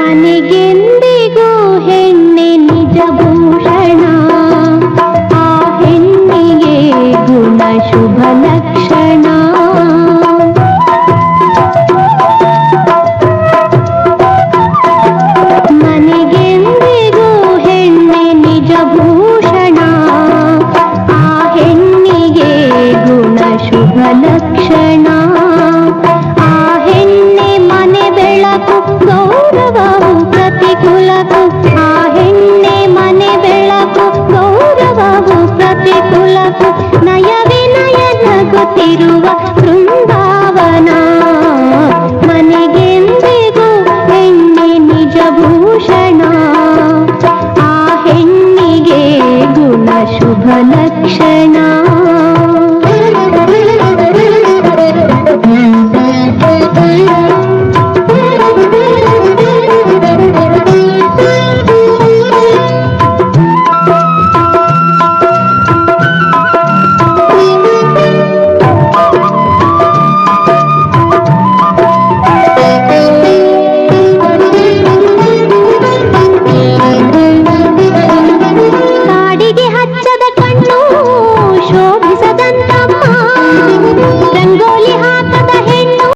ಮನೆಗೆಂದಿಗೂ ಹೆಣ್ಣೆ ನಿಜ ಭೂಷಣ, ಆ ಹೆಣ್ಣಿಗೆ ಗುಣ ಶುಭ ಲಕ್ಷಣ. ಮನೆಗೆಂದಿಗೂ ಹೆಣ್ಣೆ ನಿಜ ಭೂಷಣ, ಆ ಹೆಣ್ಣಿಗೆ ಗುಣ ಶುಭ ಲಕ್ಷಣ. ಆ ಹೆಣ್ಣೆ ಮನೆ ಬೆಳಕು ಗೌರವವು ಪ್ರತಿಕೂಲಕ್ಕೂ, ಆ ಹೆಣ್ಣೆ ಮನೆ ಬೆಳಕು ಗೌರವವು ಪ್ರತಿಕೂಲಕ್ಕೂ. ನಯ ವಿನಯ ನಗುತ್ತಿರುವ